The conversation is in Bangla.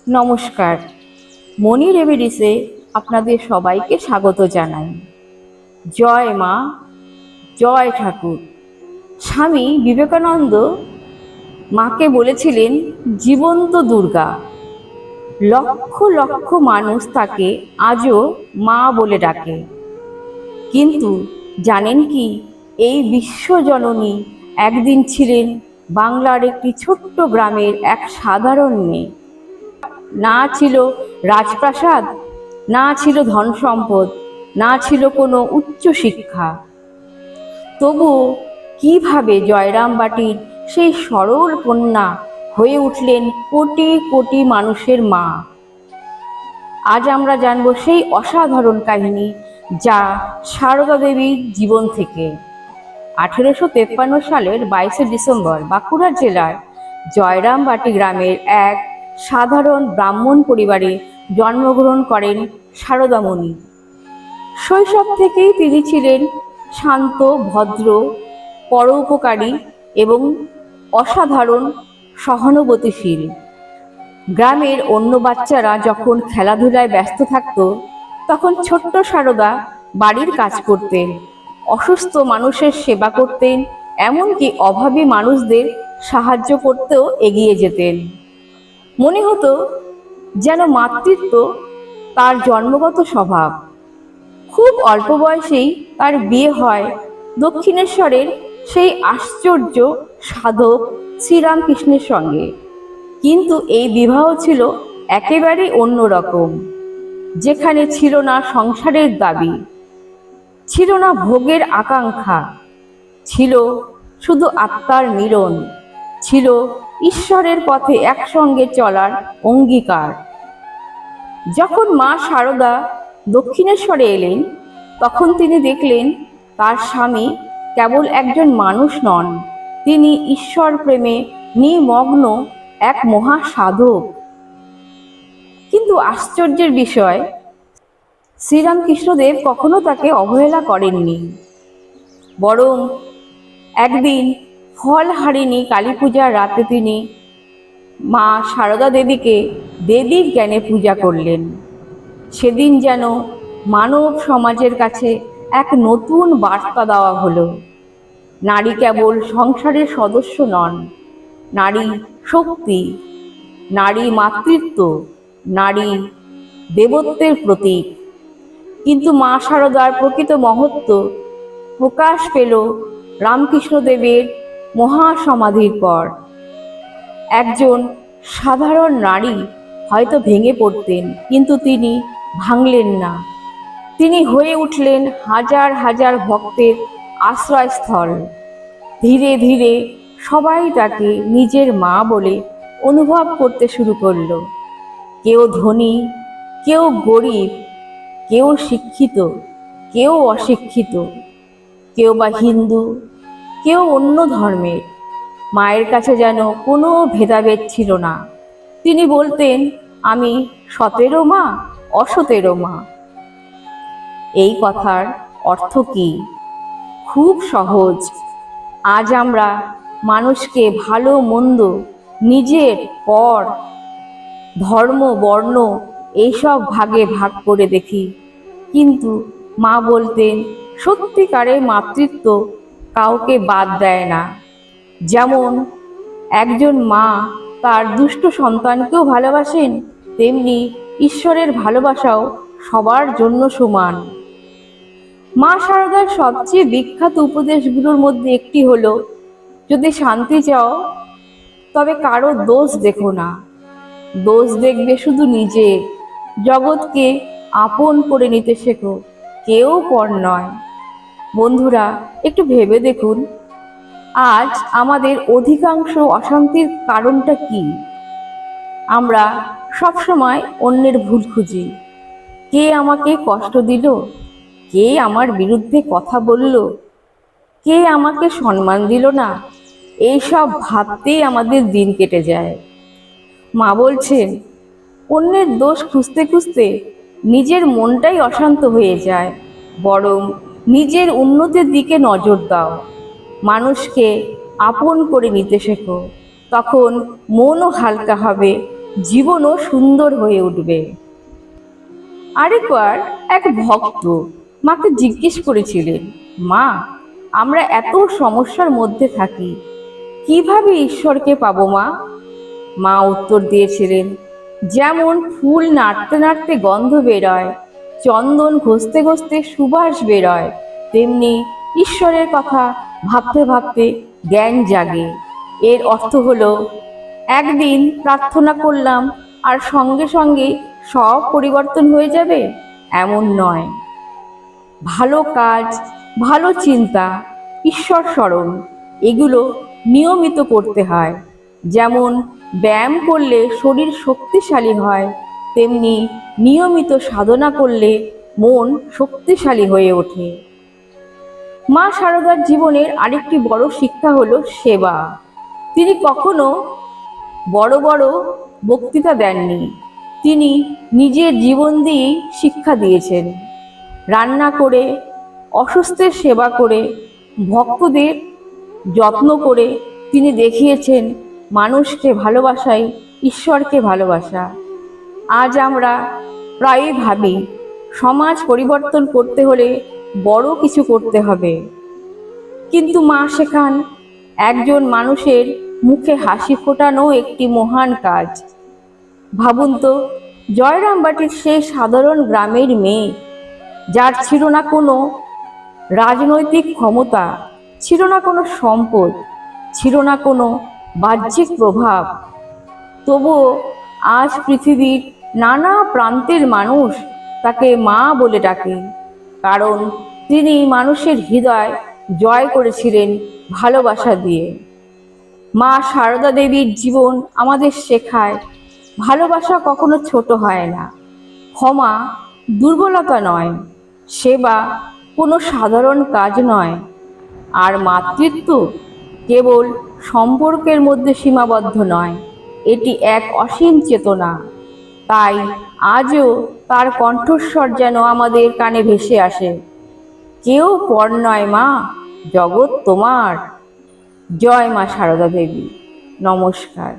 নমস্কার। মনি রেমেডিসে আপনাদের সবাইকে স্বাগত জানাই। জয় মা, জয় ঠাকুর। স্বামী বিবেকানন্দ মাকে বলেছিলেন জীবন্ত দুর্গা। লক্ষ লক্ষ মানুষ তাকে আজও মা বলে ডাকে। কিন্তু জানেন কি, এই বিশ্বজননী একদিন ছিলেন বাংলার একটি ছোট্ট গ্রামের এক সাধারণ মেয়ে। না ছিল রাজপ্রাসাদ, না ছিল ধন সম্পদ, না ছিল কোনো উচ্চ শিক্ষা। তবুও কিভাবে জয়রামবাটির সেই সরল কন্যা হয়ে উঠলেন কোটি কোটি মানুষের মা। আজ আমরা জানব সেই অসাধারণ কাহিনী, যা সারদা দেবীর জীবন থেকে। 1853 সালের 22শে ডিসেম্বর বাঁকুড়া জেলার জয়রামবাটি গ্রামের এক সাধারণ ব্রাহ্মণ পরিবারে জন্মগ্রহণ করেন সারদামণি। শৈশব থেকেই তিনি ছিলেন শান্ত, ভদ্র, পরোপকারী এবং অসাধারণ সহানুভূতিশীল। গ্রামের অন্য বাচ্চারা যখন খেলাধুলায় ব্যস্ত থাকত, তখন ছোট্ট সারদা বাড়ির কাজ করতেন, অসুস্থ মানুষের সেবা করতেন, এমনকি অভাবী মানুষদের সাহায্য করতেও এগিয়ে যেতেন। মনে হতো যেন মাতৃত্ব তার জন্মগত স্বভাব। খুব অল্প বয়সেই তার বিয়ে হয় দক্ষিণেশ্বরের সেই আশ্চর্য সাধক শ্রীরামকৃষ্ণের সঙ্গে। কিন্তু এই বিবাহ ছিল একেবারেই অন্যরকম, যেখানে ছিল না সংসারের দাবি, ছিল না ভোগের আকাঙ্ক্ষা, ছিল শুধু আত্মার মিলন, ছিল ঈশ্বরের পথে একসঙ্গে চলার অঙ্গীকার। যখন মা সারদা দক্ষিণেশ্বরে এলেন, তখন তিনি দেখলেন তার স্বামী কেবল একজন মানুষ নন, তিনি ঈশ্বর প্রেমে নিমগ্ন এক মহা সাধক। কিন্তু আশ্চর্যের বিষয়, শ্রীরামকৃষ্ণদেব কখনো তাকে অবহেলা করেননি। বরং একদিন ফলহারিণী কালী পূজার রাতে তিনি মা সারদা দেবীকে দেবীর জ্ঞানে পূজা করলেন। সেদিন যেন মানব সমাজের কাছে এক নতুন বার্তা দেওয়া হলো। নারী কেবল সংসারের সদস্য নন, নারী শক্তি, নারী মাতৃত্ব, নারী দেবত্বের প্রতীক। কিন্তু মা সারদার প্রকৃত মহত্ব প্রকাশ পেল রামকৃষ্ণদেবের মহাসমাধির পর। একজন সাধারণ নারী হয়তো ভেঙে পড়তেন, কিন্তু তিনি ভাঙলেন না। তিনি হয়ে উঠলেন হাজার হাজার ভক্তের আশ্রয়স্থল। ধীরে ধীরে সবাই তাকে নিজের মা বলে অনুভব করতে শুরু করল। কেউ ধনী, কেউ গরিব, কেউ শিক্ষিত, কেউ অশিক্ষিত, কেউ বা হিন্দু, কেউ অন্য ধর্মের। মায়ের কাছে যেন কোনো ভেদাভেদ ছিল না। তিনি বলতেন, আমি সতেরো মা, অসতেরো মা। এই কথার অর্থ কি? খুব সহজ। আজ আমরা মানুষকে ভালো মন্দ, নিজের পর, ধর্ম, বর্ণ এইসব ভাগে ভাগ করে দেখি। কিন্তু মা বলতেন, সত্যিকারের মাতৃত্ব কাউকে বাদ দেয় না। যেমন একজন মা তার দুষ্ট সন্তানকেও ভালোবাসেন, তেমনি ঈশ্বরের ভালোবাসাও সবার জন্য সমান। মা সারদার সবচেয়ে বিখ্যাত উপদেশগুলোর মধ্যে একটি হলো, যদি শান্তি চাও তবে কারো দোষ দেখো না, দোষ দেখবে শুধু নিজের। জগৎকে আপন করে নিতে শেখো, কেউ পর নয়। বন্ধুরা, একটু ভেবে দেখুন, আজ আমাদের অধিকাংশ অশান্তির কারণটা কি? আমরা সবসময় অন্যের ভুল খুঁজি। কে আমাকে কষ্ট দিল? কে আমার বিরুদ্ধে কথা বলল? কে আমাকে সম্মান দিল না? এইসব ভাবতেই আমাদের দিন কেটে যায়। মা বলছেন, অন্যের দোষ খুঁজতে খুঁজতে নিজের মনটাই অশান্ত হয়ে যায়। বরং নিজের উন্নতির দিকে নজর দাও, মানুষকে আপন করে নিতে শেখো। তখন মনও হালকা হবে, জীবনও সুন্দর হয়ে উঠবে। আরেকবার এক ভক্ত মাকে জিজ্ঞেস করেছিলেন, মা, আমরা এত সমস্যার মধ্যে থাকি, কিভাবে ঈশ্বরকে পাবো মা? মা উত্তর দিয়েছিলেন, যেমন ফুল নাড়তে নাড়তে গন্ধ বেরোয়, চন্দন ঘষতে ঘষতে সুবাস বেরোয়, তেমনি ঈশ্বরের কথা ভাবতে ভাবতে জ্ঞান জাগে। এর অর্থ হলো, একদিন প্রার্থনা করলাম আর সঙ্গে সঙ্গে সব পরিবর্তন হয়ে যাবে, এমন নয়। ভালো কাজ, ভালো চিন্তা, ঈশ্বর স্মরণ, এগুলো নিয়মিত করতে হয়। যেমন ব্যায়াম করলে শরীর শক্তিশালী হয়, তেমনি নিয়মিত সাধনা করলে মন শক্তিশালী হয়ে ওঠে। মা শারদার জীবনের আরেকটি বড় শিক্ষা হলো সেবা। তিনি কখনো বড় বড় বক্তৃতা দেননি, তিনি নিজের জীবন দিয়েই শিক্ষা দিয়েছেন। রান্না করে, অসুস্থের সেবা করে, ভক্তদের যত্ন করে তিনি দেখিয়েছেন মানুষকে ভালোবাসাই ঈশ্বরকে ভালোবাসা। আজ আমরা প্রায়ই ভাবি সমাজ পরিবর্তন করতে হলে বড় কিছু করতে হবে, কিন্তু মা শেখান একজন মানুষের মুখে হাসি ফোটানো একটি মহান কাজ। ভাবুন তো, জয়রামবাটির সেই সাধারণ গ্রামের মেয়ে, যার ছিল না কোনো রাজনৈতিক ক্ষমতা, ছিল না কোনো সম্পদ, ছিল না কোনো বাহ্যিক প্রভাব, তবুও আজ পৃথিবীর নানা প্রান্তের মানুষ তাকে মা বলে ডাকে, কারণ তিনি মানুষের হৃদয় জয় করেছিলেন ভালোবাসা দিয়ে। মা সারদা দেবীর জীবন আমাদের শেখায় ভালোবাসা কখনো ছোট হয় না, ক্ষমা দুর্বলতা নয়, সেবা কোনো সাধারণ কাজ নয়, আর মাতৃত্ব কেবল সম্পর্কের মধ্যে সীমাবদ্ধ নয়, এটি এক অসীম চেতনা। তাই আজও তার কণ্ঠস্বর যেন আমাদের কানে ভেসে আসে, কেউ পর নয় মা, জগৎ তোমার। জয় মা সারদা দেবী। নমস্কার।